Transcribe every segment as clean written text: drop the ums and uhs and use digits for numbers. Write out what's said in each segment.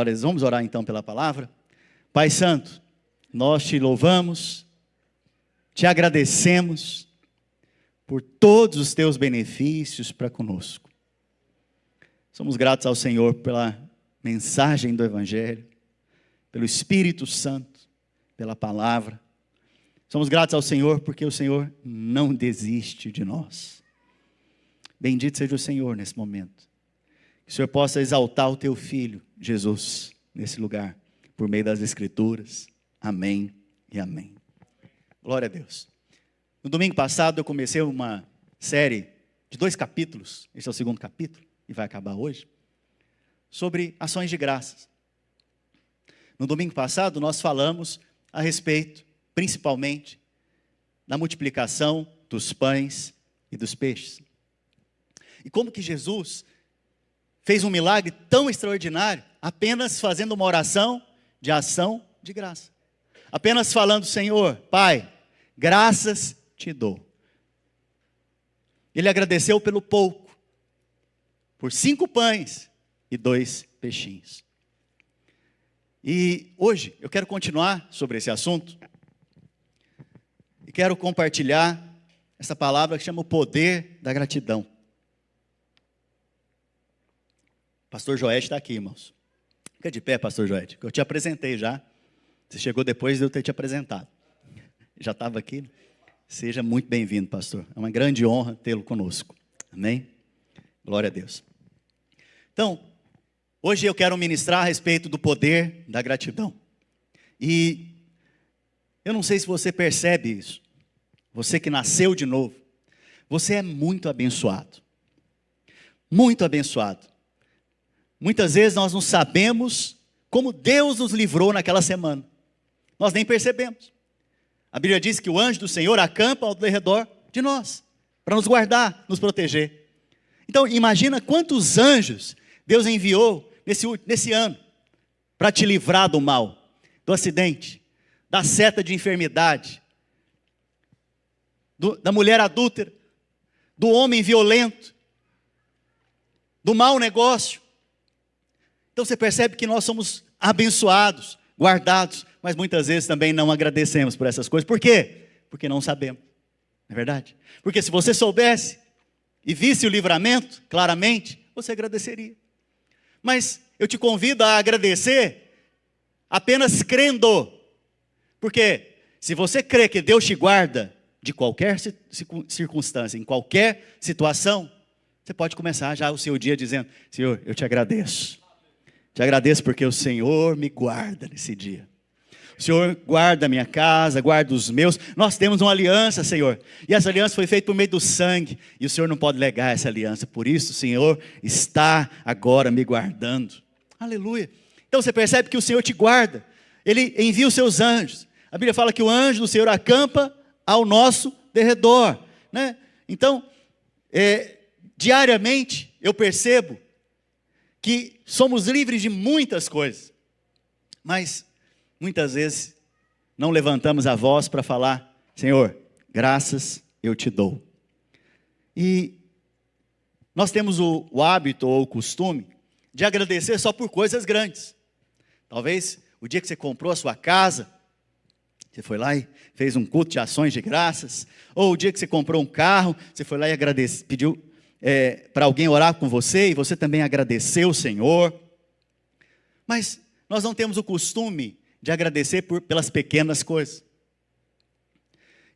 Glórias, vamos orar então pela palavra. Pai Santo, nós te louvamos, te agradecemos por todos os teus benefícios para conosco. Somos gratos ao Senhor pela mensagem do Evangelho, pelo Espírito Santo, pela palavra. Somos gratos ao Senhor porque o Senhor não desiste de nós. Bendito seja o Senhor nesse momento. Que o Senhor possa exaltar o teu Filho, Jesus, nesse lugar, por meio das Escrituras. Amém e amém. Glória a Deus. No domingo passado eu comecei uma série de 2 capítulos, esse é o 2º capítulo, e vai acabar hoje, sobre ações de graças. No domingo passado nós falamos a respeito, principalmente, da multiplicação dos pães e dos peixes. E como que Jesus fez um milagre tão extraordinário, apenas fazendo uma oração de ação de graça. Apenas falando, Senhor, Pai, graças te dou. Ele agradeceu pelo pouco, por 5 pães e 2 peixinhos. E hoje eu quero continuar sobre esse assunto e quero compartilhar essa palavra que chama o poder da gratidão. Pastor Joete está aqui, irmãos. Fica de pé, pastor Joete, que eu te apresentei já. Você chegou depois de eu ter te apresentado. Já estava aqui. Seja muito bem-vindo, pastor. É uma grande honra tê-lo conosco. Amém? Glória a Deus. Então, hoje eu quero ministrar a respeito do poder da gratidão. E eu não sei se você percebe isso. Você que nasceu de novo. Você é muito abençoado. Muito abençoado. Muitas vezes nós não sabemos como Deus nos livrou naquela semana. Nós nem percebemos. A Bíblia diz que o anjo do Senhor acampa ao redor de nós, para nos guardar, nos proteger. Então imagina quantos anjos Deus enviou nesse ano, para te livrar do mal, do acidente, da seta de enfermidade, da mulher adúltera, do homem violento, do mau negócio. Então você percebe que nós somos abençoados, guardados, mas muitas vezes também não agradecemos por essas coisas. Por quê? Porque não sabemos, não é verdade? Porque se você soubesse e visse o livramento claramente, você agradeceria. Mas eu te convido a agradecer apenas crendo, porque se você crê que Deus te guarda de qualquer circunstância, em qualquer situação, você pode começar já o seu dia dizendo, Senhor, eu te agradeço. Te agradeço porque o Senhor me guarda nesse dia. O Senhor guarda a minha casa, guarda os meus. Nós temos uma aliança, Senhor. E essa aliança foi feita por meio do sangue. E o Senhor não pode negar essa aliança. Por isso o Senhor está agora me guardando. Aleluia. Então você percebe que o Senhor te guarda. Ele envia os seus anjos. A Bíblia fala que o anjo do Senhor acampa ao nosso derredor, né? Então, diariamente eu percebo que somos livres de muitas coisas, mas muitas vezes não levantamos a voz para falar, Senhor, graças eu te dou. E nós temos o hábito ou o costume de agradecer só por coisas grandes. Talvez o dia que você comprou a sua casa, você foi lá e fez um culto de ações de graças, ou o dia que você comprou um carro, você foi lá e pediu para alguém orar com você, e você também agradeceu o Senhor. Mas nós não temos o costume de agradecer pelas pequenas coisas.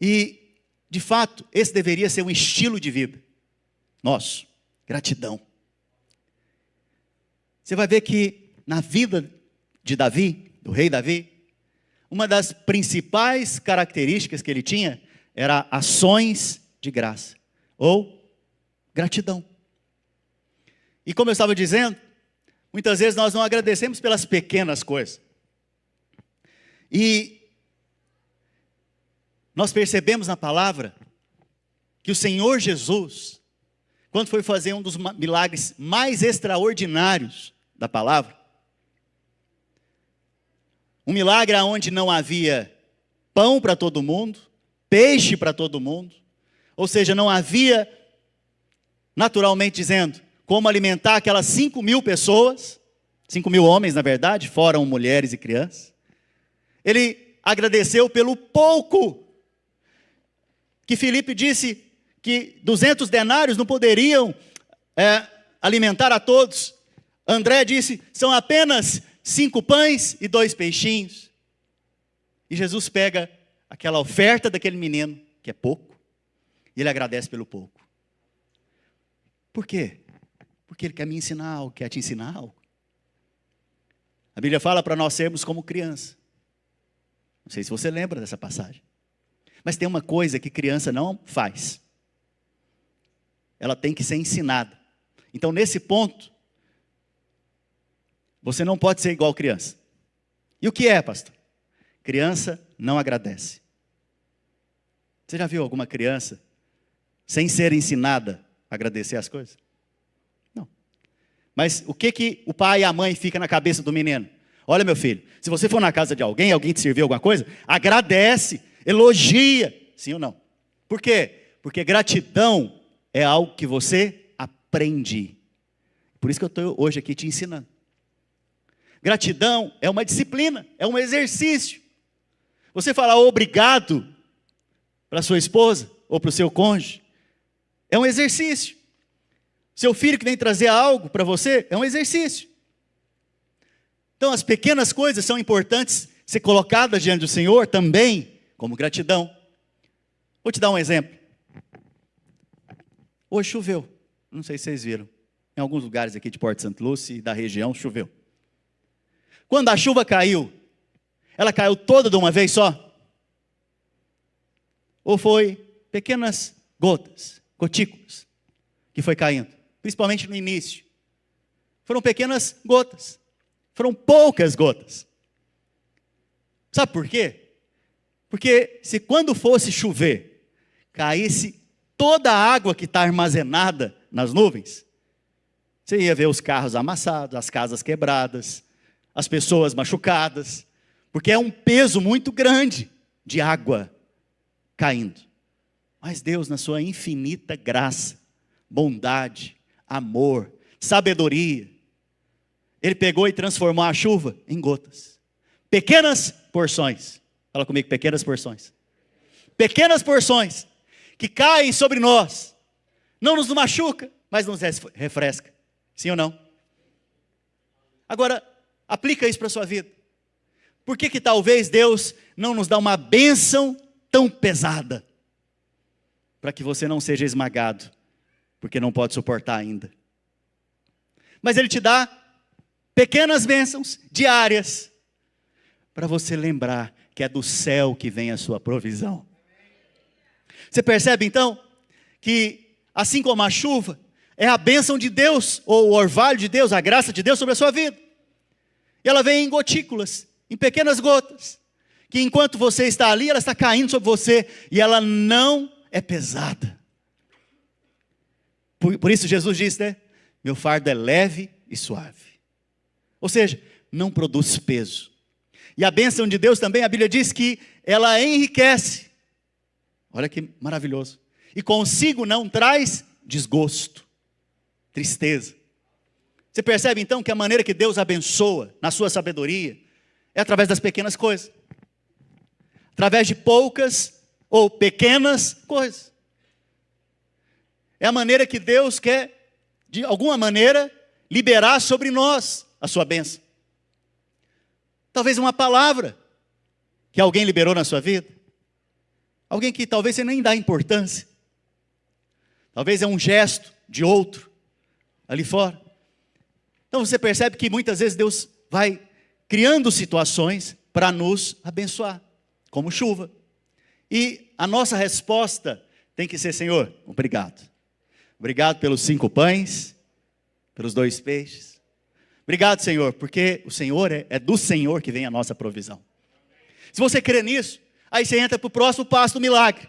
E, de fato, esse deveria ser um estilo de vida nosso, gratidão. Você vai ver que na vida de Davi, do rei Davi, uma das principais características que ele tinha era ações de graça, ou gratidão. E como eu estava dizendo, muitas vezes nós não agradecemos pelas pequenas coisas. E nós percebemos na palavra que o Senhor Jesus, quando foi fazer um dos milagres mais extraordinários da palavra, um milagre onde não havia pão para todo mundo, peixe para todo mundo, ou seja, não havia, naturalmente dizendo, como alimentar aquelas 5.000 pessoas, 5.000 homens, na verdade, fora mulheres e crianças. Ele agradeceu pelo pouco, que Filipe disse que 200 denários não poderiam alimentar a todos. André disse, são apenas 5 pães e 2 peixinhos. E Jesus pega aquela oferta daquele menino, que é pouco, e ele agradece pelo pouco. Por quê? Porque ele quer me ensinar algo, quer te ensinar algo. A Bíblia fala para nós sermos como criança. Não sei se você lembra dessa passagem. Mas tem uma coisa que criança não faz. Ela tem que ser ensinada. Então, nesse ponto, você não pode ser igual criança. E o que é, pastor? Criança não agradece. Você já viu alguma criança, sem ser ensinada, agradecer as coisas? Não. Mas o que o pai e a mãe fica na cabeça do menino? Olha, meu filho, se você for na casa de alguém te serviu alguma coisa, agradece, elogia. Sim ou não? Por quê? Porque gratidão é algo que você aprende. Por isso que eu estou hoje aqui te ensinando. Gratidão é uma disciplina, é um exercício. Você falar obrigado para sua esposa ou para o seu cônjuge, é um exercício. Seu filho que vem trazer algo para você, é um exercício. Então as pequenas coisas são importantes ser colocadas diante do Senhor também, como gratidão. Vou te dar um exemplo. Hoje choveu, não sei se vocês viram. Em alguns lugares aqui de Porto Santo Lúcio e da região choveu. Quando a chuva caiu, ela caiu toda de uma vez só? Ou foi pequenas gotas, gotículas, que foi caindo? Principalmente no início. Foram pequenas gotas. Foram poucas gotas. Sabe por quê? Porque se quando fosse chover, caísse toda a água que está armazenada nas nuvens, você ia ver os carros amassados, as casas quebradas, as pessoas machucadas, porque é um peso muito grande de água caindo. Mas Deus, na sua infinita graça, bondade, amor, sabedoria, Ele pegou e transformou a chuva em gotas. Pequenas porções. Fala comigo, pequenas porções. Pequenas porções que caem sobre nós. Não nos machuca, mas nos refresca. Sim ou não? Agora, aplica isso para a sua vida. Por que talvez Deus não nos dá uma bênção tão pesada? Para que você não seja esmagado, porque não pode suportar ainda. Mas Ele te dá pequenas bênçãos diárias, para você lembrar que é do céu que vem a sua provisão. Você percebe então, que assim como a chuva, é a bênção de Deus, ou o orvalho de Deus, a graça de Deus sobre a sua vida. E ela vem em gotículas, em pequenas gotas, que enquanto você está ali, ela está caindo sobre você, e ela não é pesada. Por isso Jesus disse, né? Meu fardo é leve e suave. Ou seja, não produz peso. E a bênção de Deus também, a Bíblia diz que ela enriquece. Olha que maravilhoso. E consigo não traz desgosto, tristeza. Você percebe então que a maneira que Deus abençoa, na sua sabedoria, é através das pequenas coisas. Através de poucas ou pequenas coisas. É a maneira que Deus quer, de alguma maneira, liberar sobre nós a sua bênção. Talvez uma palavra que alguém liberou na sua vida. Alguém que talvez você nem dá importância. Talvez é um gesto de outro ali fora. Então você percebe que muitas vezes Deus vai criando situações para nos abençoar, como chuva. E a nossa resposta tem que ser, Senhor, obrigado. Obrigado pelos 5 pães, pelos 2 peixes. Obrigado, Senhor, porque o Senhor é do Senhor que vem a nossa provisão. Se você crê nisso, aí você entra para o próximo passo do milagre.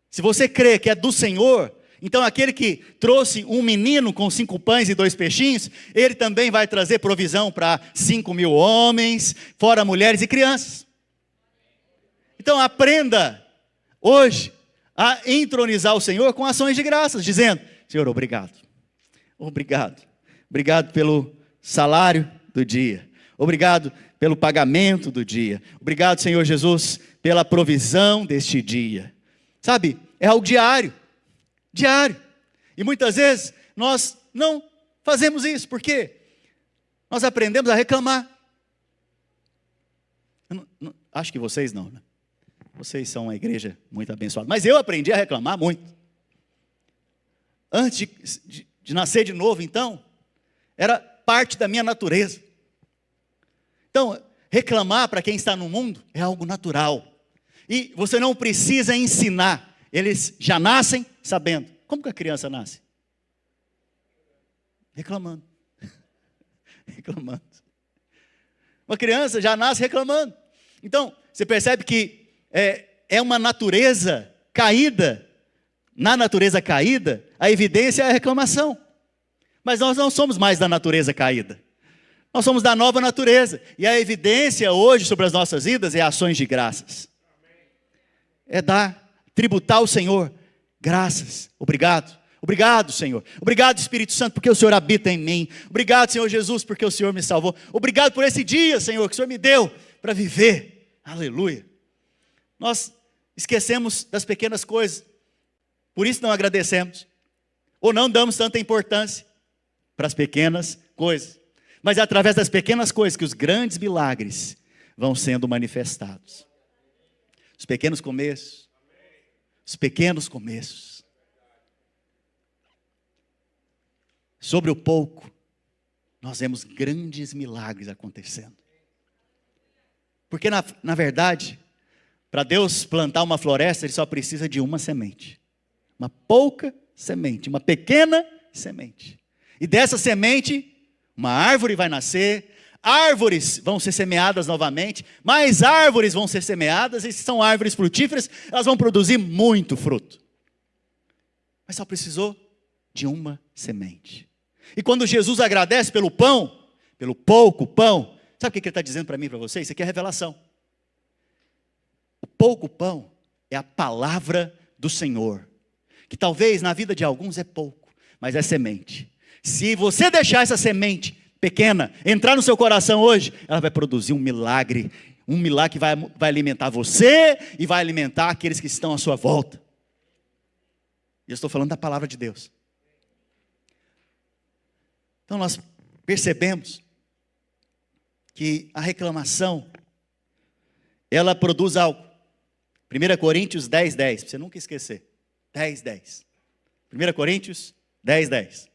Se você crê que é do Senhor, então aquele que trouxe um menino com 5 pães e 2 peixinhos, ele também vai trazer provisão para 5.000 homens, fora mulheres e crianças. Então aprenda hoje a entronizar o Senhor com ações de graças, dizendo, Senhor, obrigado. Obrigado. Obrigado pelo salário do dia. Obrigado pelo pagamento do dia. Obrigado, Senhor Jesus, pela provisão deste dia. Sabe, é algo diário. Diário. E muitas vezes nós não fazemos isso. Por quê? Nós aprendemos a reclamar. Acho que vocês não, né? Vocês são uma igreja muito abençoada. Mas eu aprendi a reclamar muito. Antes de nascer de novo, então, era parte da minha natureza. Então, reclamar para quem está no mundo é algo natural. E você não precisa ensinar. Eles já nascem sabendo. Como que a criança nasce? Reclamando. Reclamando. Uma criança já nasce reclamando. Então, você percebe que é uma natureza caída. Na natureza caída, a evidência é a reclamação. Mas nós não somos mais da natureza caída. Nós somos da nova natureza. E a evidência hoje sobre as nossas vidas é ações de graças. É tributar ao Senhor graças. Obrigado. Obrigado, Senhor. Obrigado, Espírito Santo, porque o Senhor habita em mim. Obrigado, Senhor Jesus, porque o Senhor me salvou. Obrigado por esse dia, Senhor, que o Senhor me deu para viver. Aleluia. Nós esquecemos das pequenas coisas. Por isso não agradecemos. Ou não damos tanta importância para as pequenas coisas. Mas é através das pequenas coisas que os grandes milagres vão sendo manifestados. Os pequenos começos. Os pequenos começos. Sobre o pouco, nós vemos grandes milagres acontecendo. Porque na verdade, para Deus plantar uma floresta, Ele só precisa de uma semente. Uma pouca semente, uma pequena semente. E dessa semente, uma árvore vai nascer, árvores vão ser semeadas novamente, mais árvores vão ser semeadas, e se são árvores frutíferas, elas vão produzir muito fruto. Mas só precisou de uma semente. E quando Jesus agradece pelo pão, pelo pouco pão, sabe o que Ele está dizendo para mim e para você? Isso aqui é revelação. O pouco pão é a palavra do Senhor, que talvez na vida de alguns é pouco, mas é semente. Se você deixar essa semente pequena entrar no seu coração hoje, ela vai produzir um milagre que vai alimentar você e vai alimentar aqueles que estão à sua volta. E eu estou falando da palavra de Deus. Então nós percebemos que a reclamação, ela produz algo. 1 Coríntios 10:10, para você nunca esquecer. 10:10. 1 Coríntios 10:10.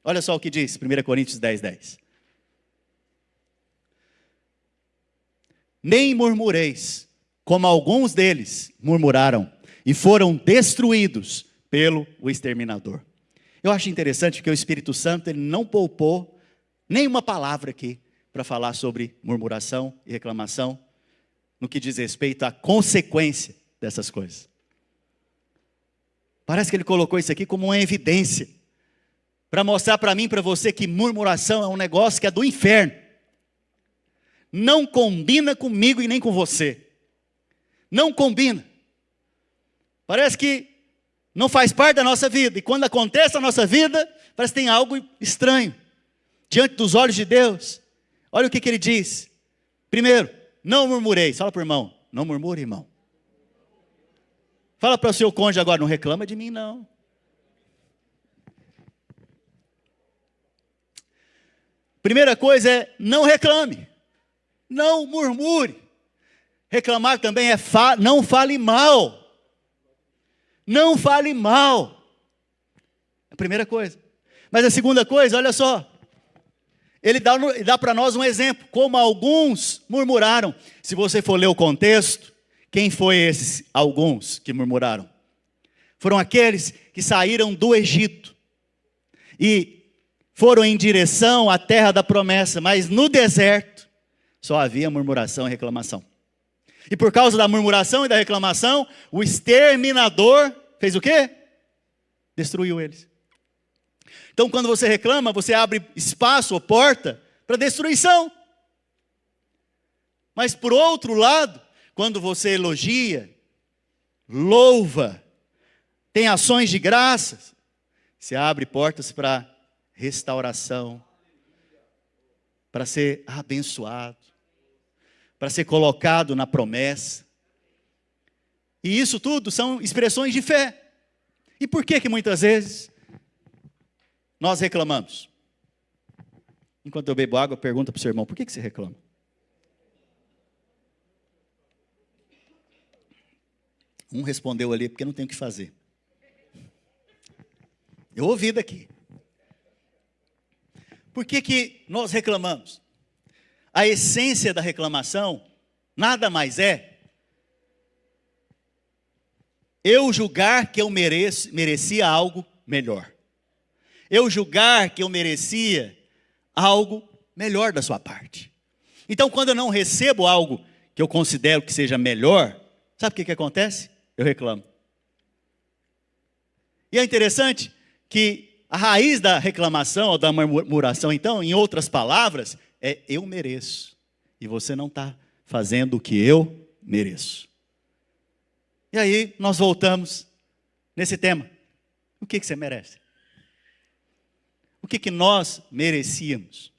Olha só o que diz 1 Coríntios 10:10. Nem murmureis, como alguns deles murmuraram, e foram destruídos pelo exterminador. Eu acho interessante que o Espírito Santo ele não poupou nenhuma palavra aqui para falar sobre murmuração e reclamação, no que diz respeito à consequência dessas coisas. Parece que ele colocou isso aqui como uma evidência, para mostrar para mim e para você que murmuração é um negócio que é do inferno. Não combina comigo e nem com você. Não combina. Parece que não faz parte da nossa vida. E quando acontece na nossa vida, parece que tem algo estranho. Diante dos olhos de Deus. Olha o que Ele diz. Primeiro, não murmureis. Fala para o irmão. Não murmure, irmão. Fala para o seu cônjuge agora. Não reclama de mim, não. Primeira coisa é, não reclame. Não murmure. Reclamar também é, não fale mal. Não fale mal. A primeira coisa. Mas a segunda coisa, olha só. Ele dá para nós um exemplo. Como alguns murmuraram. Se você for ler o contexto, quem foi esses alguns que murmuraram? Foram aqueles que saíram do Egito. E foram em direção à terra da promessa. Mas no deserto, só havia murmuração e reclamação. E por causa da murmuração e da reclamação, o exterminador fez o quê? Destruiu eles. Então quando você reclama, você abre espaço ou porta para destruição. Mas por outro lado, quando você elogia, louva, tem ações de graças, você abre portas para restauração, para ser abençoado, para ser colocado na promessa. E isso tudo são expressões de fé. E por que muitas vezes nós reclamamos? Enquanto eu bebo água, pergunta para o seu irmão, por que você reclama? Um respondeu ali, porque não tem o que fazer. Eu ouvi daqui. Por que nós reclamamos? A essência da reclamação nada mais é eu julgar que eu merecia algo melhor. Eu julgar que eu merecia algo melhor da sua parte. Então, quando eu não recebo algo que eu considero que seja melhor, sabe o que acontece? Eu reclamo. E é interessante que a raiz da reclamação ou da murmuração, então, em outras palavras, é eu mereço. E você não está fazendo o que eu mereço. E aí nós voltamos nesse tema. O que você merece? O que nós merecíamos?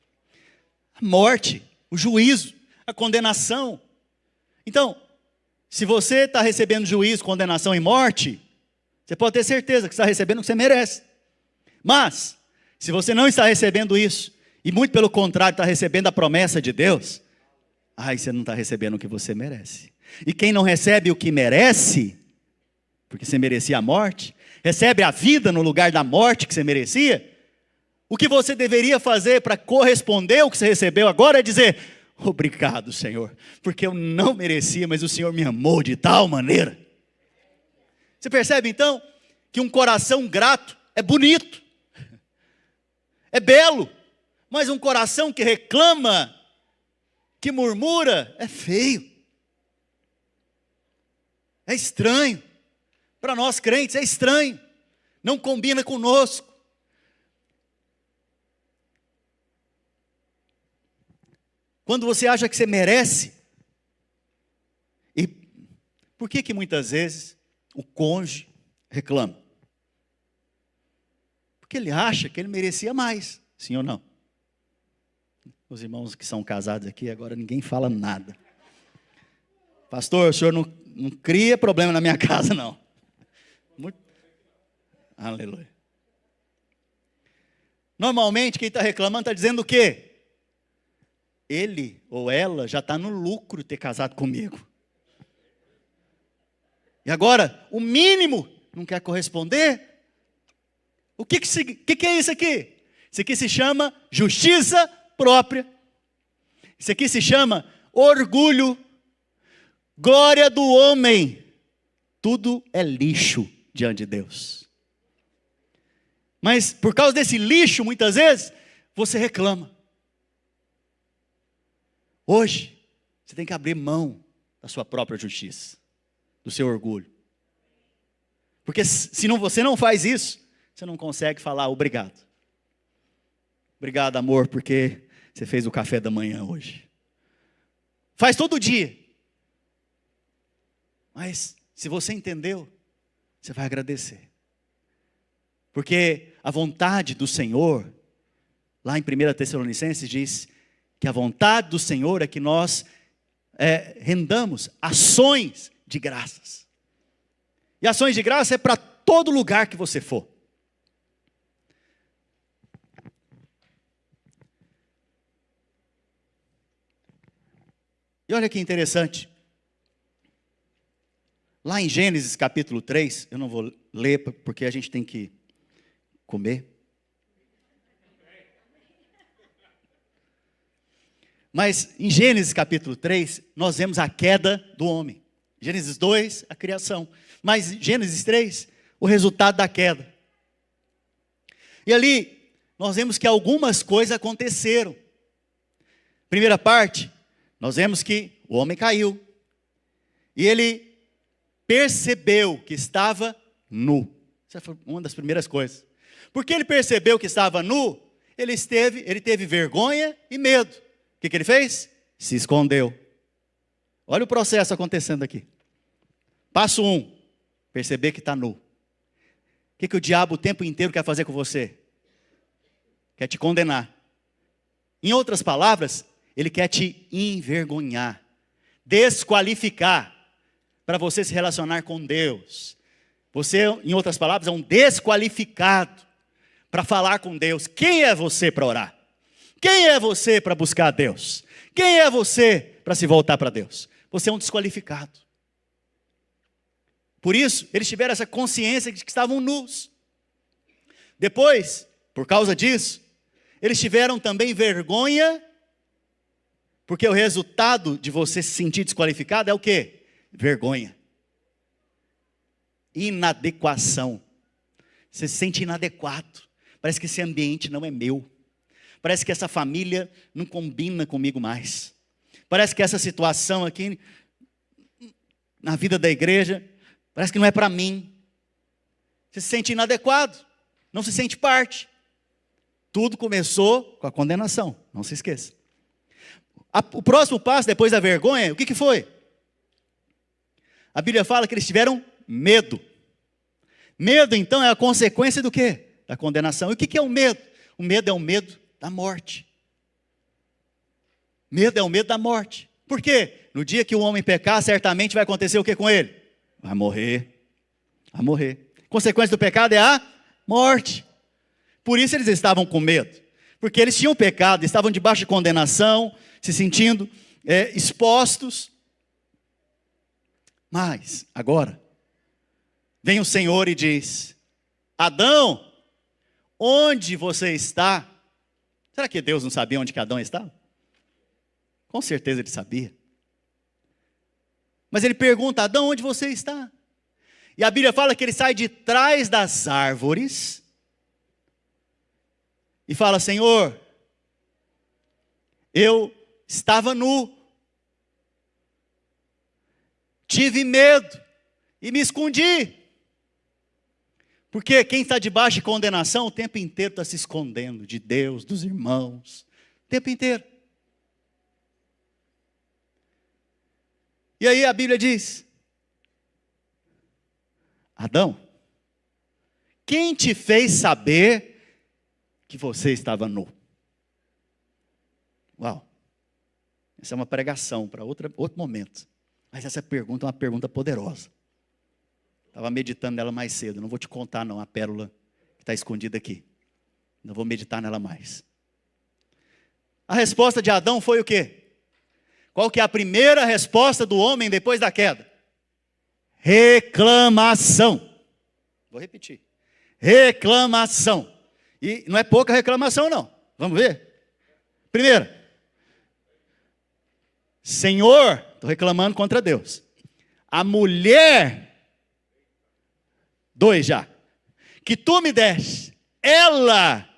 A morte, o juízo, a condenação. Então, se você está recebendo juízo, condenação e morte, você pode ter certeza que está recebendo o que você merece. Mas, se você não está recebendo isso, e muito pelo contrário, está recebendo a promessa de Deus, aí você não está recebendo o que você merece. E quem não recebe o que merece, porque você merecia a morte, recebe a vida no lugar da morte que você merecia, o que você deveria fazer para corresponder ao que você recebeu agora é dizer: obrigado, Senhor, porque eu não merecia, mas o Senhor me amou de tal maneira. Você percebe então que um coração grato é bonito, é belo, mas um coração que reclama, que murmura, é feio, é estranho. Para nós crentes é estranho, não combina conosco. Quando você acha que você merece, e por que muitas vezes o cônjuge reclama? Porque ele acha que ele merecia mais, sim ou não? Os irmãos que são casados aqui, agora ninguém fala nada. Pastor, o senhor não cria problema na minha casa, não. Aleluia. Normalmente quem está reclamando está dizendo o quê? Ele ou ela já está no lucro de ter casado comigo. E agora, o mínimo não quer corresponder? O que é isso aqui? Isso aqui se chama justiça própria. Isso aqui se chama orgulho. Glória do homem. Tudo é lixo diante de Deus. Mas por causa desse lixo, muitas vezes, você reclama. Hoje, você tem que abrir mão da sua própria justiça, do seu orgulho. Porque se você não faz isso, você não consegue falar obrigado. Obrigado, amor, porque você fez o café da manhã hoje. Faz todo dia. Mas se você entendeu, você vai agradecer. Porque a vontade do Senhor, lá em 1 Tessalonicenses diz que a vontade do Senhor é que nós rendamos ações de graças. E ações de graça é para todo lugar que você for. E olha que interessante. Lá em Gênesis capítulo 3, eu não vou ler porque a gente tem que comer. Mas em Gênesis capítulo 3, nós vemos a queda do homem. Gênesis 2, a criação. Mas Gênesis 3, o resultado da queda. E ali, nós vemos que algumas coisas aconteceram. Primeira parte, nós vemos que o homem caiu. E ele percebeu que estava nu. Essa foi uma das primeiras coisas. Porque ele percebeu que estava nu, ele teve vergonha e medo. O que ele fez? Se escondeu. Olha o processo acontecendo aqui. Passo 1, perceber que está nu. O que o diabo o tempo inteiro quer fazer com você? Quer te condenar. Em outras palavras, ele quer te envergonhar, desqualificar para você se relacionar com Deus. Você, em outras palavras, é um desqualificado para falar com Deus. Quem é você para orar? Quem é você para buscar a Deus? Quem é você para se voltar para Deus? Você é um desqualificado. Por isso, eles tiveram essa consciência de que estavam nus. Depois, por causa disso, eles tiveram também vergonha, porque o resultado de você se sentir desqualificado é o quê? Vergonha. Inadequação. Você se sente inadequado. Parece que esse ambiente não é meu. Parece que essa família não combina comigo mais. Parece que essa situação aqui na vida da igreja parece que não é para mim. Você se sente inadequado, não se sente parte. Tudo começou com a condenação, não se esqueça. O próximo passo, depois da vergonha, o que foi? A Bíblia fala que eles tiveram medo. Medo, então, é a consequência do quê? Da condenação. E o que é o medo? O medo é o medo da morte. Medo é o medo da morte. Por quê? No dia que o homem pecar, certamente vai acontecer o que com ele? Vai morrer. Vai morrer. Consequência do pecado é a morte. Por isso eles estavam com medo. Porque eles tinham pecado, estavam debaixo de condenação, se sentindo expostos. Mas, agora, vem o Senhor e diz: Adão, onde você está? Será que Deus não sabia onde que Adão estava? Com certeza ele sabia. Mas ele pergunta: Adão, onde você está? E a Bíblia fala que ele sai de trás das árvores e fala: Senhor, eu estava nu, tive medo e me escondi. Porque quem está debaixo de condenação o tempo inteiro está se escondendo de Deus, dos irmãos, o tempo inteiro. E aí a Bíblia diz: Adão, quem te fez saber que você estava nu? Uau, essa é uma pregação para outro momento. Mas essa pergunta é uma pergunta poderosa. Estava meditando nela mais cedo. Não vou te contar não a pérola que está escondida aqui. Não vou meditar nela mais. A resposta de Adão foi o quê? Qual que é a primeira resposta do homem depois da queda? Reclamação. Vou repetir. Reclamação. E não é pouca reclamação não. Vamos ver? Primeira. Senhor, estou reclamando contra Deus. A mulher, 2 já, que tu me deste, ela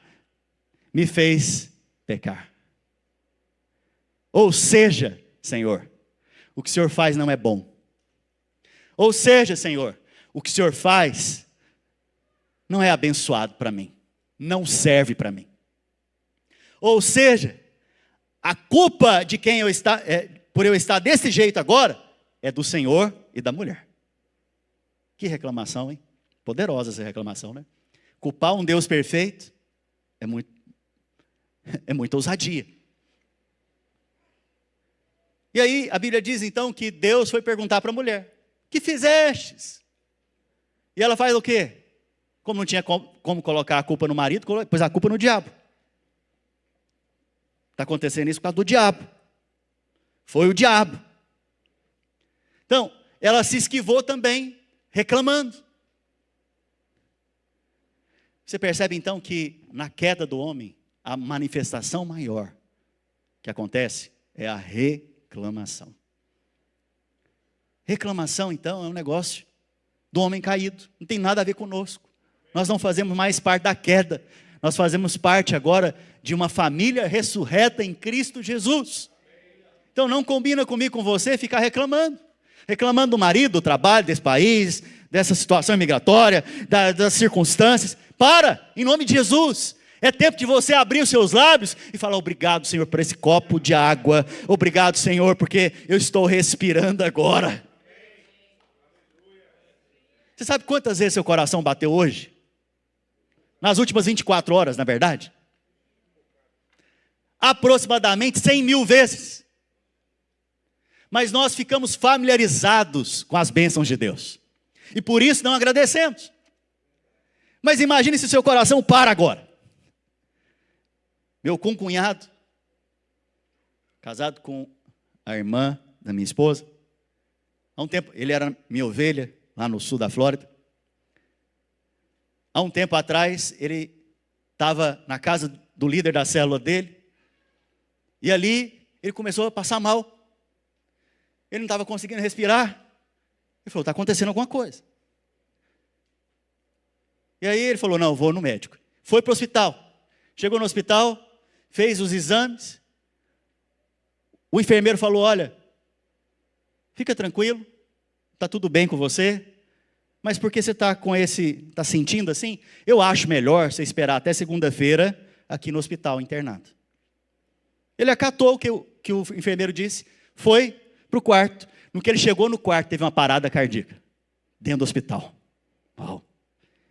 me fez pecar. Ou seja, Senhor, o que o Senhor faz não é bom. Ou seja, Senhor, o que o Senhor faz não é abençoado para mim. Não serve para mim. Ou seja, a culpa de quem eu está, por eu estar desse jeito agora, é do Senhor e da mulher. Que reclamação, hein? Poderosa essa reclamação, né? Culpar um Deus perfeito é muita ousadia. E aí a Bíblia diz então que Deus foi perguntar para a mulher: que fizestes? E ela faz o quê? Como não tinha como colocar a culpa no marido, pôs a culpa no diabo. Está acontecendo isso por causa do diabo. Foi o diabo. Então, ela se esquivou também, reclamando. Você percebe então que na queda do homem, a manifestação maior que acontece é a reclamação. Reclamação então é um negócio do homem caído. Não tem nada a ver conosco. Nós não fazemos mais parte da queda. Nós fazemos parte agora de uma família ressurreta em Cristo Jesus. Então não combina comigo, com você, ficar reclamando. Reclamando do marido, do trabalho, desse país, dessa situação migratória, das circunstâncias. Para, em nome de Jesus. É tempo de você abrir os seus lábios e falar: obrigado, Senhor, por esse copo de água. Obrigado, Senhor, porque eu estou respirando agora. Você sabe quantas vezes seu coração bateu hoje? Nas últimas 24 horas, na verdade. aproximadamente 100.000 vezes. Mas nós ficamos familiarizados com as bênçãos de Deus. E por isso não agradecemos. Mas imagine se o seu coração para agora. Meu concunhado, casado com a irmã da minha esposa, há um tempo, ele era minha ovelha, lá no sul da Flórida. Há um tempo atrás, ele estava na casa do líder da célula dele, e ali ele começou a passar mal. Ele não estava conseguindo respirar. Ele falou, está acontecendo alguma coisa. E aí ele falou, não, eu vou no médico. Foi para o hospital. Chegou no hospital, fez os exames. O enfermeiro falou, olha, fica tranquilo, está tudo bem com você, mas por que você está está sentindo assim? Eu acho melhor você esperar até segunda-feira aqui no hospital internado. Ele acatou o que o enfermeiro disse, foi para o quarto. No que ele chegou no quarto, teve uma parada cardíaca, dentro do hospital. Uau,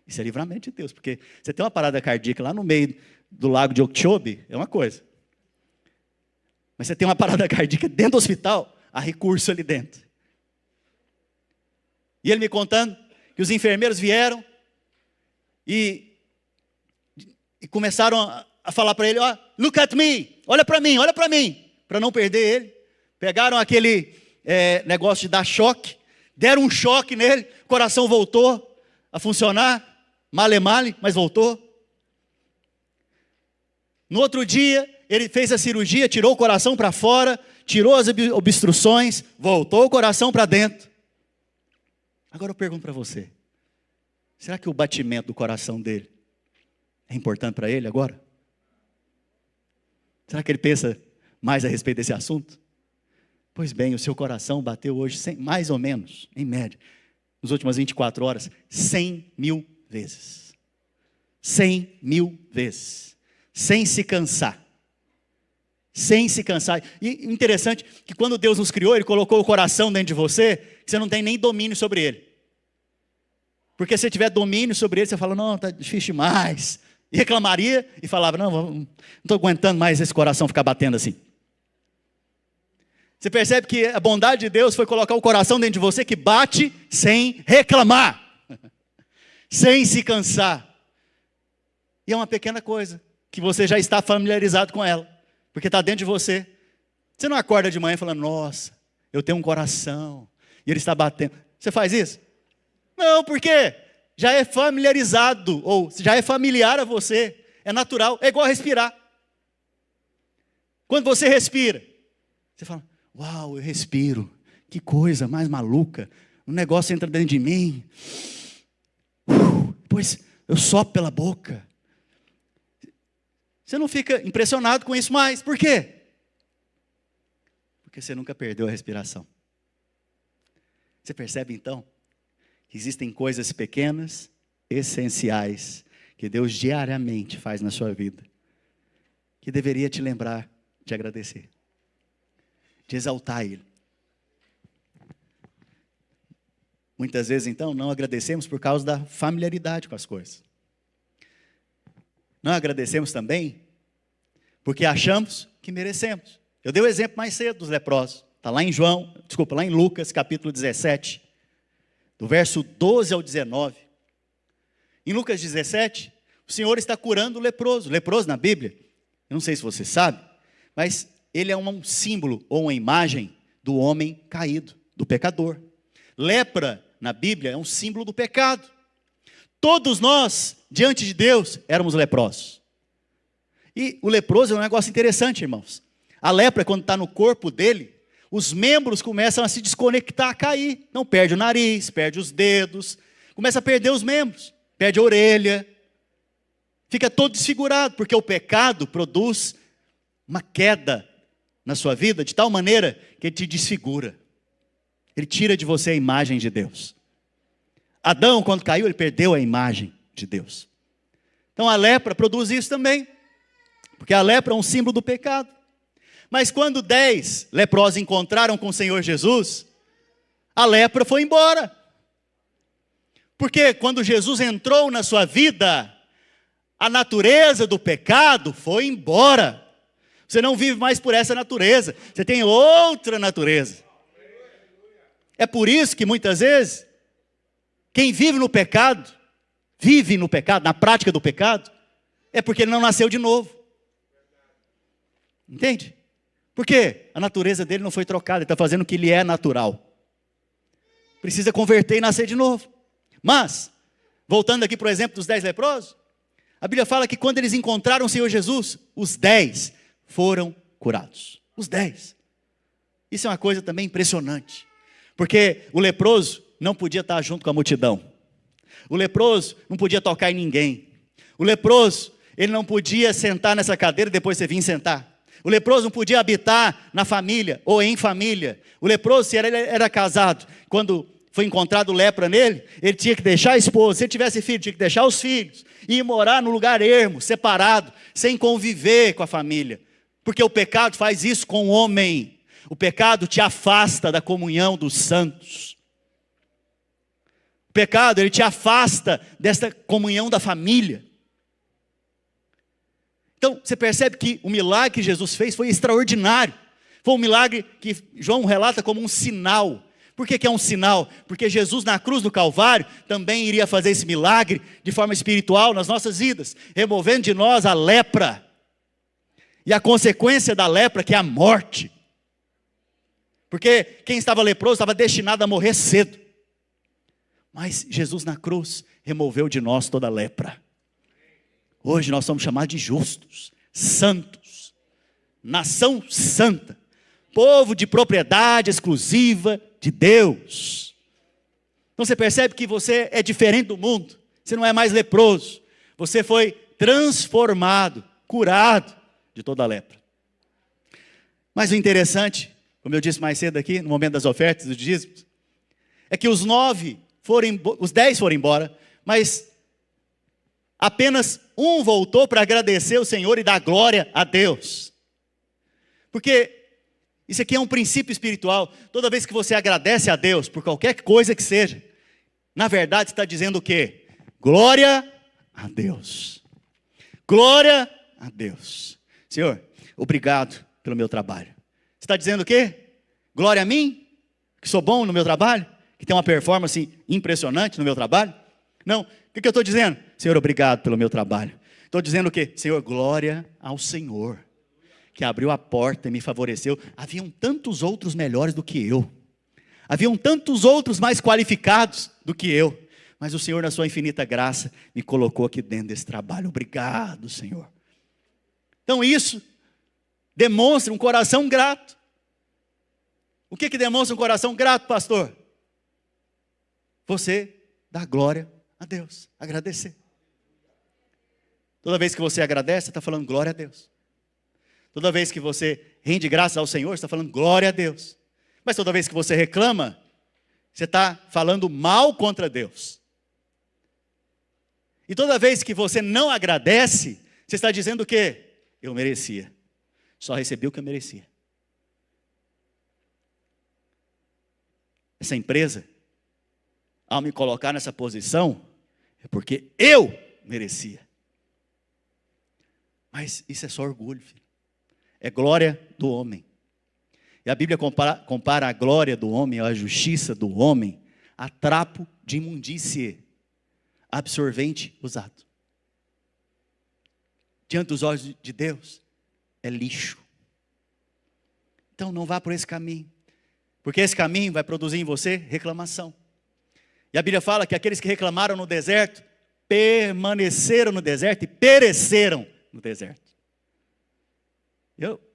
isso é livramento de Deus, porque você tem uma parada cardíaca lá no meio do lago de Okeechobee, é uma coisa. Mas você tem uma parada cardíaca dentro do hospital, há recurso ali dentro. E ele me contando que os enfermeiros vieram e começaram a falar para ele, ó, look at me, olha para mim, para não perder ele. Pegaram aquele negócio de dar choque, deram um choque nele, o coração voltou a funcionar, male, mas voltou. No outro dia, ele fez a cirurgia, tirou o coração para fora, tirou as obstruções, voltou o coração para dentro. Agora eu pergunto para você, será que o batimento do coração dele é importante para ele agora? Será que ele pensa mais a respeito desse assunto? Pois bem, o seu coração bateu hoje, mais ou menos, em média, nas últimas 24 horas, 100.000 vezes. 100.000 vezes. Sem se cansar. Sem se cansar. E interessante que quando Deus nos criou, Ele colocou o coração dentro de você, que você não tem nem domínio sobre ele. Porque se você tiver domínio sobre ele, você fala, não, está difícil demais. E reclamaria e falava, não estou aguentando mais esse coração ficar batendo assim. Você percebe que a bondade de Deus foi colocar o coração dentro de você que bate sem reclamar. Sem se cansar. E é uma pequena coisa, que você já está familiarizado com ela. Porque está dentro de você. Você não acorda de manhã falando, nossa, eu tenho um coração, e ele está batendo. Você faz isso? Não, por quê? Já é familiarizado, ou já é familiar a você. É natural, é igual a respirar. Quando você respira, você fala, uau, eu respiro. Que coisa mais maluca. Um negócio entra dentro de mim. Depois eu sopro pela boca. Você não fica impressionado com isso mais. Por quê? Porque você nunca perdeu a respiração. Você percebe então que existem coisas pequenas, essenciais, que Deus diariamente faz na sua vida, que deveria te lembrar de agradecer, de exaltar Ele. Muitas vezes então não agradecemos por causa da familiaridade com as coisas. Não agradecemos também porque achamos que merecemos. Eu dei o exemplo mais cedo dos leprosos. Está lá em Lucas capítulo 17, do verso 12 ao 19. Em Lucas 17, o Senhor está curando o leproso. O leproso na Bíblia, eu não sei se você sabe, mas ele é um símbolo ou uma imagem do homem caído, do pecador. Lepra na Bíblia é um símbolo do pecado. Todos nós, diante de Deus, éramos leprosos. E o leproso é um negócio interessante, irmãos. A lepra, quando está no corpo dele, os membros começam a se desconectar, a cair. Não perde o nariz, perde os dedos, começa a perder os membros, perde a orelha, fica todo desfigurado, porque o pecado produz uma queda na sua vida, de tal maneira que ele te desfigura. Ele tira de você a imagem de Deus. Adão, quando caiu, ele perdeu a imagem de Deus. Então a lepra produz isso também, porque a lepra é um símbolo do pecado. Mas quando 10 leprosos encontraram com o Senhor Jesus, a lepra foi embora. Porque quando Jesus entrou na sua vida, a natureza do pecado foi embora. Você não vive mais por essa natureza. Você tem outra natureza. É por isso que muitas vezes, quem vive no pecado, na prática do pecado, é porque ele não nasceu de novo. Entende? Por quê? A natureza dele não foi trocada, ele está fazendo o que lhe é natural. Precisa converter e nascer de novo. Mas, voltando aqui para o exemplo dos 10 leprosos, a Bíblia fala que quando eles encontraram o Senhor Jesus, os 10 foram curados. Os 10. Isso é uma coisa também impressionante. Porque o leproso não podia estar junto com a multidão. O leproso não podia tocar em ninguém. O leproso, ele não podia sentar nessa cadeira e depois você vir sentar. O leproso não podia habitar na família ou em família. O leproso, se ele era casado, quando foi encontrado lepra nele, ele tinha que deixar a esposa. Se ele tivesse filho, tinha que deixar os filhos. E ir morar num lugar ermo, separado, sem conviver com a família. Porque o pecado faz isso com o homem. O pecado te afasta da comunhão dos santos. O pecado, ele te afasta dessa comunhão da família. Então, você percebe que o milagre que Jesus fez foi extraordinário. Foi um milagre que João relata como um sinal. Por que é um sinal? Porque Jesus na cruz do Calvário também iria fazer esse milagre de forma espiritual nas nossas vidas, removendo de nós a lepra. E a consequência da lepra, que é a morte. Porque quem estava leproso estava destinado a morrer cedo. Mas Jesus na cruz removeu de nós toda a lepra. Hoje nós somos chamados de justos, santos, nação santa, povo de propriedade exclusiva de Deus. Então você percebe que você é diferente do mundo, você não é mais leproso, você foi transformado, curado de toda a lepra. Mas o interessante, como eu disse mais cedo aqui, no momento das ofertas dos dízimos, é que os 10 foram embora, mas apenas um voltou para agradecer o Senhor e dar glória a Deus. Porque isso aqui é um princípio espiritual. Toda vez que você agradece a Deus por qualquer coisa que seja, na verdade está dizendo o quê? Glória a Deus. Glória a Deus. Senhor, obrigado pelo meu trabalho. Você está dizendo o quê? Glória a mim, que sou bom no meu trabalho, que tenho uma performance impressionante no meu trabalho? Não, o que eu estou dizendo? Senhor, obrigado pelo meu trabalho. Estou dizendo o quê? Senhor, glória ao Senhor, que abriu a porta e me favoreceu. Haviam tantos outros melhores do que eu. Haviam tantos outros mais qualificados do que eu. Mas o Senhor, na sua infinita graça, me colocou aqui dentro desse trabalho. Obrigado, Senhor. Então isso demonstra um coração grato. O que demonstra um coração grato, pastor? Você dá glória a Deus, agradecer. Toda vez que você agradece, você está falando glória a Deus. Toda vez que você rende graças ao Senhor, você está falando glória a Deus. Mas toda vez que você reclama, você está falando mal contra Deus. E toda vez que você não agradece, você está dizendo o quê? Eu merecia. Só recebi o que eu merecia. Essa empresa, ao me colocar nessa posição, é porque eu merecia. Mas isso é só orgulho, filho. É glória do homem. E a Bíblia compara a glória do homem, a justiça do homem, a trapo de imundície, absorvente usado. Diante dos olhos de Deus, é lixo. Então não vá por esse caminho. Porque esse caminho vai produzir em você reclamação. E a Bíblia fala que aqueles que reclamaram no deserto, permaneceram no deserto e pereceram no deserto.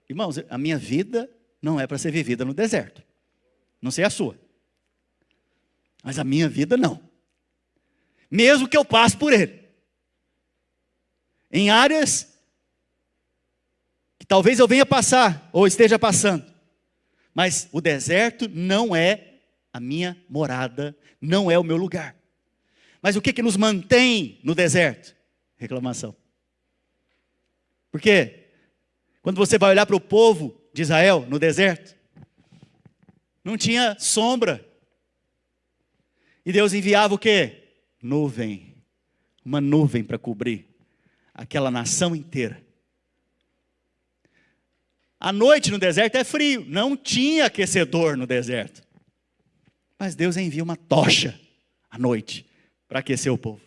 Irmãos, a minha vida não é para ser vivida no deserto. Não sei a sua. Mas a minha vida não. Mesmo que eu passe por ele. Em áreas que talvez eu venha passar, ou esteja passando. Mas o deserto não é a minha morada, não é o meu lugar. Mas o que nos mantém no deserto? Reclamação. Por quê? Quando você vai olhar para o povo de Israel no deserto, não tinha sombra. E Deus enviava o quê? Nuvem. Uma nuvem para cobrir aquela nação inteira. À noite no deserto é frio, não tinha aquecedor no deserto. Mas Deus envia uma tocha à noite para aquecer o povo.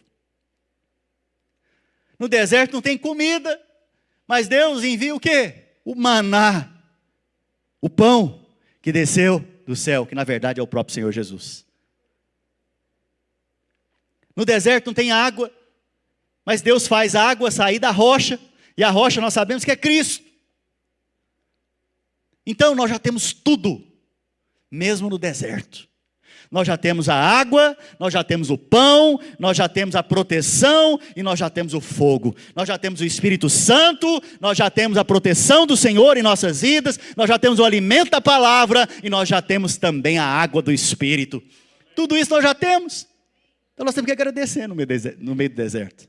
No deserto não tem comida, mas Deus envia o quê? O maná, o pão que desceu do céu, que na verdade é o próprio Senhor Jesus. No deserto não tem água, mas Deus faz a água sair da rocha, e a rocha nós sabemos que é Cristo. Então nós já temos tudo, mesmo no deserto. Nós já temos a água, nós já temos o pão, nós já temos a proteção e nós já temos o fogo. Nós já temos o Espírito Santo, nós já temos a proteção do Senhor em nossas vidas, nós já temos o alimento da palavra e nós já temos também a água do Espírito. Tudo isso nós já temos. Então nós temos que agradecer no meio do deserto.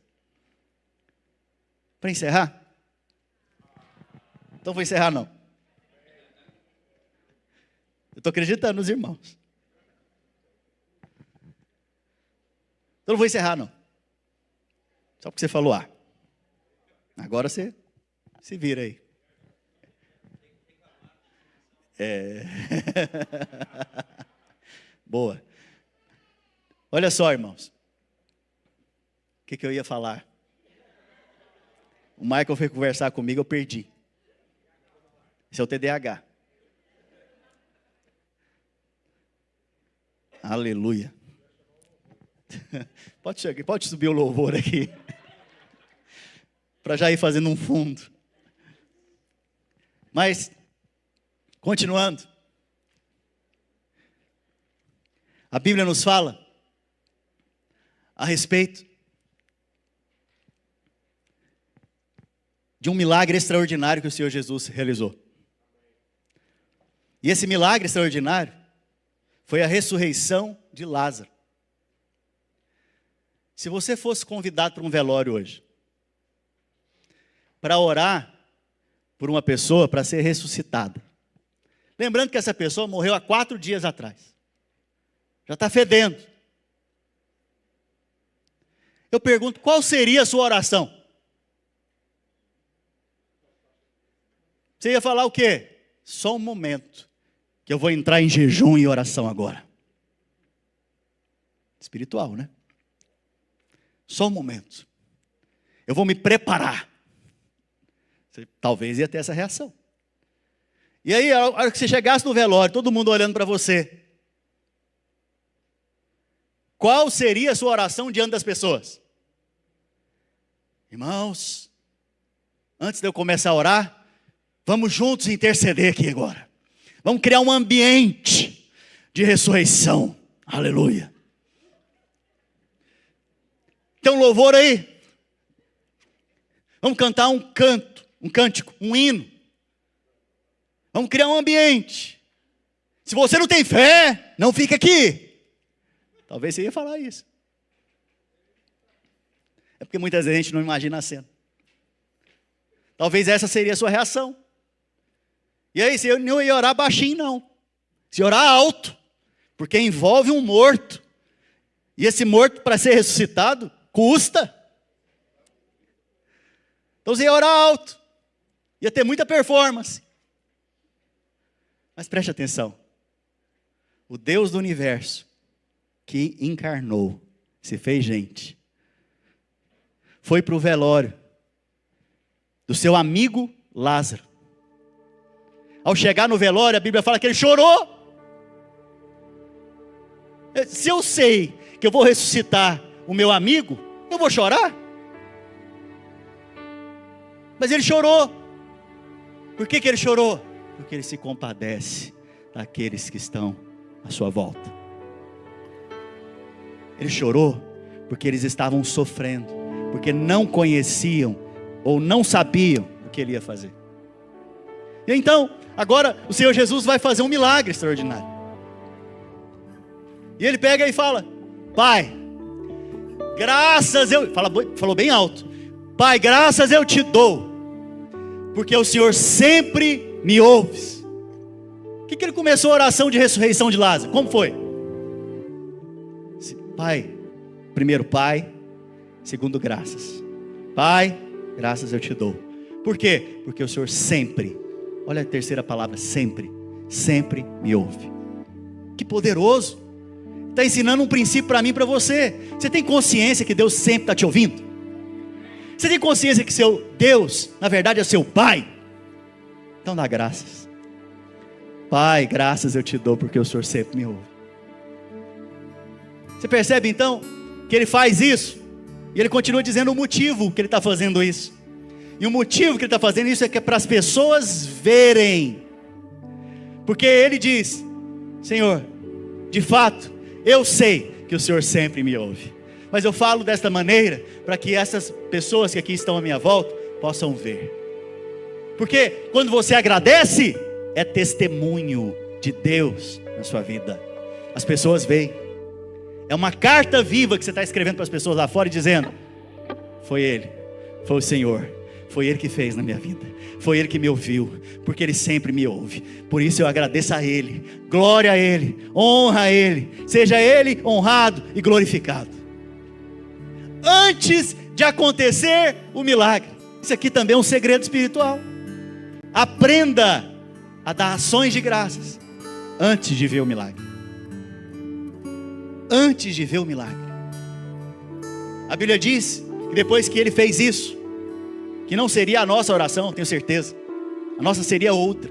Para encerrar? Então vou encerrar não. Eu estou acreditando nos irmãos. Então não vou encerrar não. Só porque você falou agora você se vira aí. Boa. Olha só, irmãos. O que eu ia falar? O Michael foi conversar comigo, eu perdi. Esse é o TDAH. Aleluia. Pode subir o louvor aqui. Para já ir fazendo um fundo. Mas, continuando. A Bíblia nos fala a respeito de um milagre extraordinário que o Senhor Jesus realizou. E esse milagre extraordinário foi a ressurreição de Lázaro. Se você fosse convidado para um velório hoje, para orar por uma pessoa para ser ressuscitada, lembrando que essa pessoa morreu há 4 dias atrás, já está fedendo. Eu pergunto, qual seria a sua oração? Você ia falar o quê? Só um momento, que eu vou entrar em jejum e oração agora. Espiritual, né? Só um momento. Eu vou me preparar. Você talvez ia ter essa reação. E aí, a hora que você chegasse no velório, todo mundo olhando para você, qual seria a sua oração diante das pessoas? Irmãos, antes de eu começar a orar, vamos juntos interceder aqui agora. Vamos criar um ambiente de ressurreição. Aleluia. Tem um louvor aí. Vamos cantar um cântico, um hino. Vamos criar um ambiente. Se você não tem fé, não fica aqui. Talvez você ia falar isso. É porque muitas vezes a gente não imagina a cena. Talvez essa seria a sua reação. E aí, você não ia orar baixinho, não. Se orar alto, porque envolve um morto. E esse morto, para ser ressuscitado, custa. Então você ia orar alto. Ia ter muita performance. Mas preste atenção. O Deus do universo, que encarnou, se fez gente, foi para o velório do seu amigo Lázaro. Ao chegar no velório, a Bíblia fala que ele chorou. Se eu sei que eu vou ressuscitar o meu amigo, eu vou chorar? Mas ele chorou. Por que ele chorou? Porque ele se compadece daqueles que estão à sua volta. Ele chorou porque eles estavam sofrendo, porque não conheciam ou não sabiam o que ele ia fazer. E então, agora o Senhor Jesus vai fazer um milagre extraordinário. E ele pega e fala: Pai, graças falou bem alto. Pai, graças eu te dou, porque o Senhor sempre me ouves. O que ele começou a oração de ressurreição de Lázaro? Como foi? Pai, primeiro Pai, segundo graças. Pai, graças eu te dou. Por quê? Porque o Senhor sempre Olha a terceira palavra, sempre. Sempre me ouve. Que poderoso. Está ensinando um princípio para mim e para você. Você tem consciência que Deus sempre está te ouvindo? Você tem consciência que seu Deus, na verdade, é seu Pai? Então dá graças. Pai, graças eu te dou porque o Senhor sempre me ouve. Você percebe então que Ele faz isso? E Ele continua dizendo o motivo que Ele está fazendo isso. E o motivo que Ele está fazendo isso é que é para as pessoas verem. Porque Ele diz: Senhor, de fato, eu sei que o Senhor sempre me ouve. Mas eu falo desta maneira para que essas pessoas que aqui estão à minha volta possam ver. Porque quando você agradece, é testemunho de Deus na sua vida. As pessoas veem. É uma carta viva que você está escrevendo para as pessoas lá fora e dizendo: foi Ele, foi o Senhor, foi Ele que fez na minha vida, foi Ele que me ouviu, porque Ele sempre me ouve. Por isso eu agradeço a Ele, glória a Ele, honra a Ele, seja Ele honrado e glorificado. Antes de acontecer o milagre, isso aqui também é um segredo espiritual. Aprenda a dar ações de graças antes de ver o milagre. Antes de ver o milagre. A Bíblia diz que depois que Ele fez isso, que não seria a nossa oração, tenho certeza, a nossa seria outra.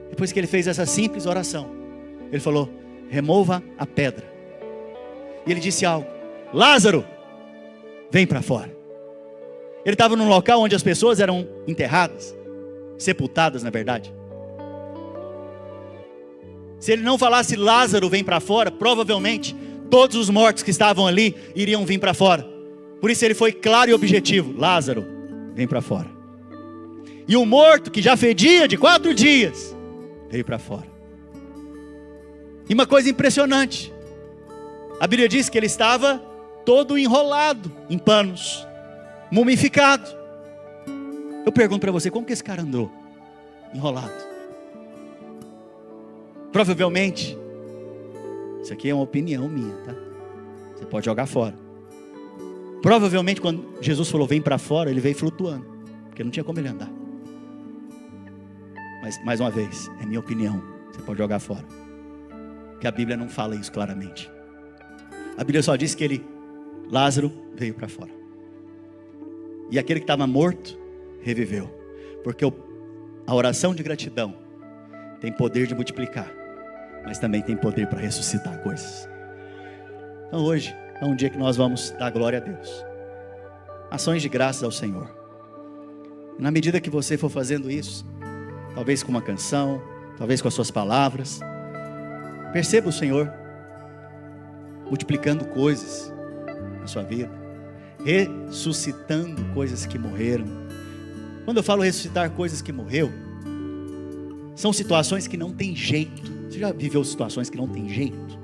Depois que Ele fez essa simples oração, Ele falou: remova a pedra. E Ele disse algo: Lázaro, vem para fora. Ele estava num local onde as pessoas eram enterradas, sepultadas na verdade. Se Ele não falasse Lázaro vem para fora, provavelmente todos os mortos que estavam ali iriam vir para fora. Por isso Ele foi claro e objetivo: Lázaro, vem para fora. E o morto que já fedia de 4 dias veio para fora. E uma coisa impressionante, a Bíblia diz que ele estava todo enrolado em panos, mumificado. Eu pergunto para você, como que esse cara andou enrolado? Provavelmente, isso aqui é uma opinião minha, tá? Você pode jogar fora. Provavelmente quando Jesus falou vem para fora, Ele veio flutuando, porque não tinha como ele andar. Mas mais uma vez, é minha opinião, você pode jogar fora, porque a Bíblia não fala isso claramente. A Bíblia só diz que Lázaro veio para fora. E aquele que estava morto, reviveu. Porque a oração de gratidão tem poder de multiplicar, mas também tem poder para ressuscitar coisas. Então hoje é um dia que nós vamos dar glória a Deus. Ações de graças ao Senhor. E na medida que você for fazendo isso, talvez com uma canção, talvez com as suas palavras, perceba o Senhor multiplicando coisas na sua vida, ressuscitando coisas que morreram. Quando eu falo ressuscitar coisas que morreu, são situações que não tem jeito. Você já viveu situações que não tem jeito?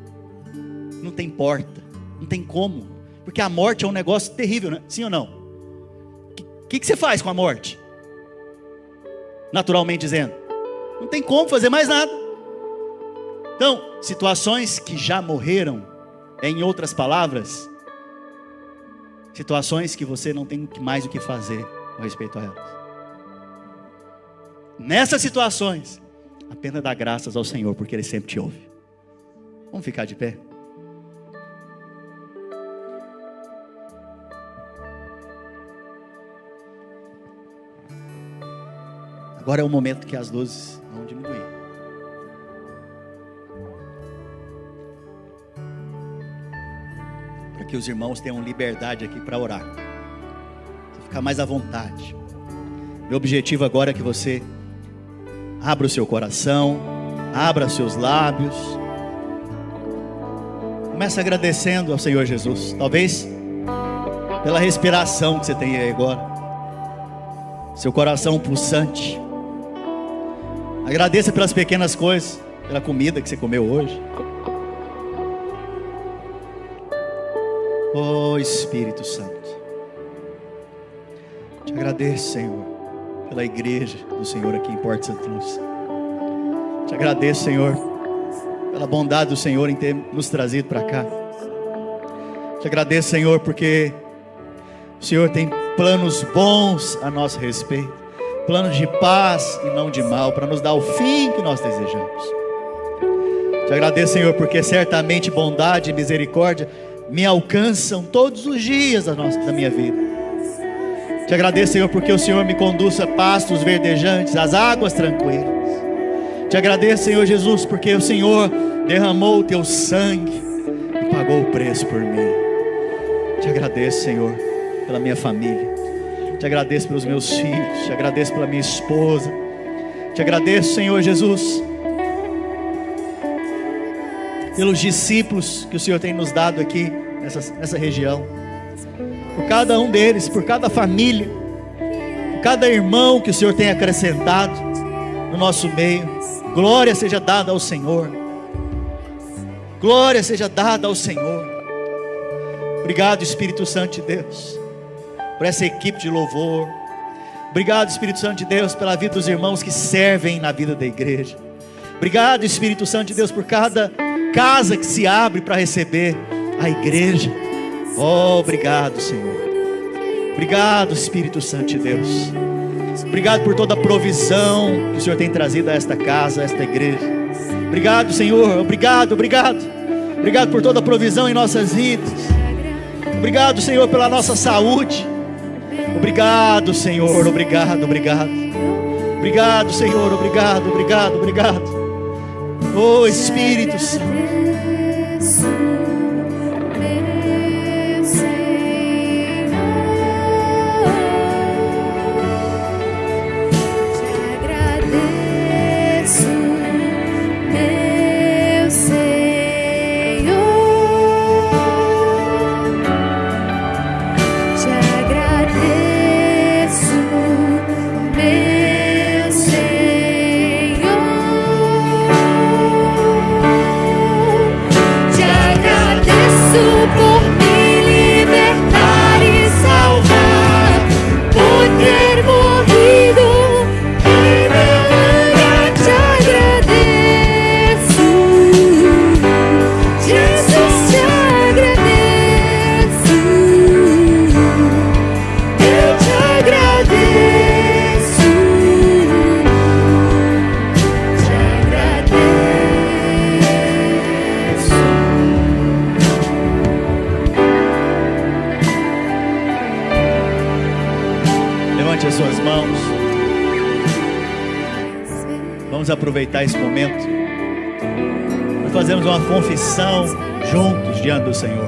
Não tem porta, não tem como, porque a morte é um negócio terrível, né? Sim ou não? O que você faz com a morte? Naturalmente dizendo, não tem como fazer mais nada. Então, situações que já morreram, em outras palavras, situações que você não tem mais o que fazer com respeito a elas. Nessas situações, apenas dá graças ao Senhor, porque Ele sempre te ouve. Vamos ficar de pé? Agora é o momento que as luzes vão diminuir. Para que os irmãos tenham liberdade aqui para orar. Você ficar mais à vontade. Meu objetivo agora é que você abra o seu coração, abra seus lábios. Comece agradecendo ao Senhor Jesus. Talvez pela respiração que você tem aí agora. Seu coração pulsante. Agradeça pelas pequenas coisas, pela comida que você comeu hoje. Oh Espírito Santo, te agradeço, Senhor, pela igreja do Senhor aqui em Porto Santa Luz. Te agradeço, Senhor, pela bondade do Senhor em ter nos trazido para cá. Te agradeço, Senhor, porque o Senhor tem planos bons a nosso respeito. plano de paz e não de mal, para nos dar o fim que nós desejamos. Te agradeço, Senhor, porque certamente bondade e misericórdia me alcançam todos os dias da minha vida. Te agradeço, Senhor, porque o Senhor me conduz a pastos verdejantes, às águas tranquilas. Te agradeço, Senhor Jesus, porque o Senhor derramou o teu sangue e pagou o preço por mim. Te agradeço, Senhor, pela minha família. Te agradeço pelos meus filhos. Te agradeço pela minha esposa. Te agradeço, Senhor Jesus, pelos discípulos que o Senhor tem nos dado aqui nessa região. Por cada um deles, por cada família, por cada irmão que o Senhor tem acrescentado no nosso meio. Glória seja dada ao Senhor. Glória seja dada ao Senhor. Obrigado, Espírito Santo de Deus, por essa equipe de louvor. Obrigado, Espírito Santo de Deus, pela vida dos irmãos que servem na vida da igreja. Obrigado, Espírito Santo de Deus, por cada casa que se abre para receber a igreja. Oh, obrigado, Senhor. Obrigado, Espírito Santo de Deus. Obrigado por toda a provisão que o Senhor tem trazido a esta casa, a esta igreja. Obrigado, Senhor. Obrigado, obrigado. Obrigado por toda a provisão em nossas vidas. Obrigado, Senhor, pela nossa saúde. Obrigado, Senhor. Obrigado, obrigado. Obrigado, Senhor. Obrigado, obrigado, obrigado. Oh, Espírito Santo. Aproveitar esse momento para fazermos uma confissão juntos diante do Senhor.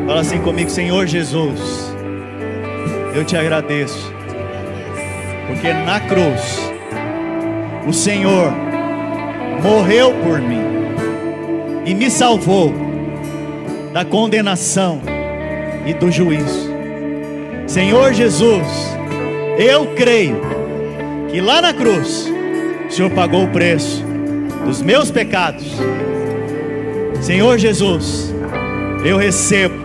Fala assim comigo: Senhor Jesus, eu te agradeço, porque na cruz o Senhor morreu por mim e me salvou da condenação e do juízo. Senhor Jesus, eu creio que lá na cruz o Senhor pagou o preço dos meus pecados. Senhor Jesus, eu recebo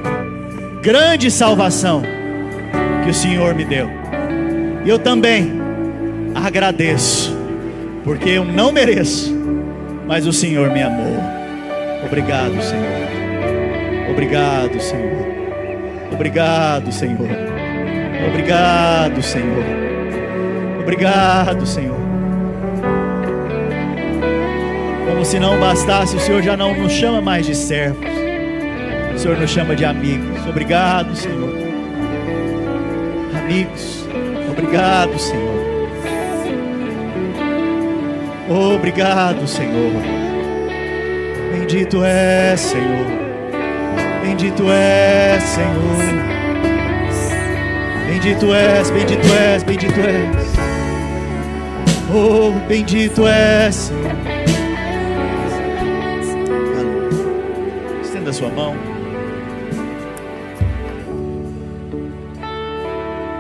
grande salvação que o Senhor me deu. E eu também agradeço, porque eu não mereço, mas o Senhor me amou. Obrigado, Senhor. Obrigado, Senhor. Obrigado, Senhor. Obrigado, Senhor. Obrigado, Senhor. Como se não bastasse, o Senhor já não nos chama mais de servos, o Senhor nos chama de amigos. Obrigado, Senhor. Amigos, obrigado, Senhor. Obrigado, Senhor. Bendito é, Senhor. Bendito é, Senhor. Bendito és, bendito és, bendito és. Oh, bendito é, Senhor. Estenda a sua mão.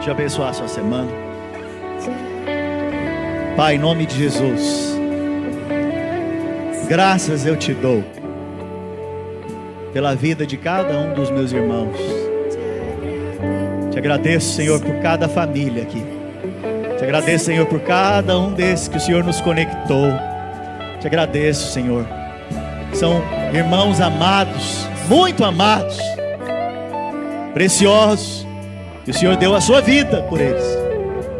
Te abençoar a sua semana. Pai, em nome de Jesus, graças eu te dou pela vida de cada um dos meus irmãos. Te agradeço, Senhor, por cada família aqui. Te agradeço, Senhor, por cada um desses que o Senhor nos conectou. Te agradeço, Senhor. São irmãos amados, muito amados, preciosos, que o Senhor deu a sua vida por eles.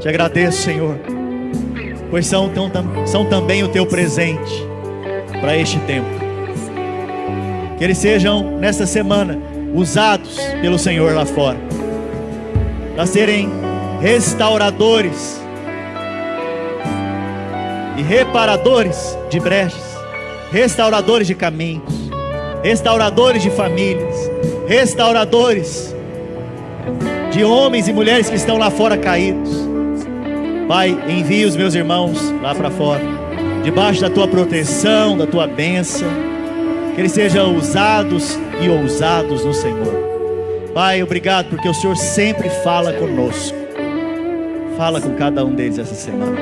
Te agradeço, Senhor, pois são também o teu presente para este tempo. Que eles sejam, nesta semana, usados pelo Senhor lá fora, para serem restauradores e reparadores de brechas, restauradores de caminhos, restauradores de famílias, restauradores de homens e mulheres que estão lá fora caídos. Pai, envia os meus irmãos lá para fora, debaixo da tua proteção, da tua bênção, que eles sejam usados e ousados no Senhor. Pai, obrigado porque o Senhor sempre fala conosco. Fala com cada um deles essa semana,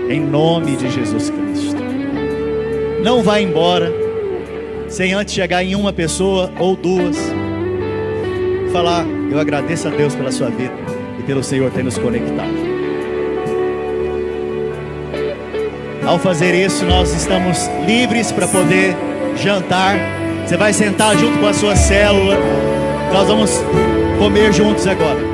em nome de Jesus Cristo. Não vá embora sem antes chegar em uma pessoa ou duas, falar: eu agradeço a Deus pela sua vida e pelo Senhor ter nos conectado. Ao fazer isso, nós estamos livres para poder jantar. Você vai sentar junto com a sua célula. Nós vamos comer juntos agora.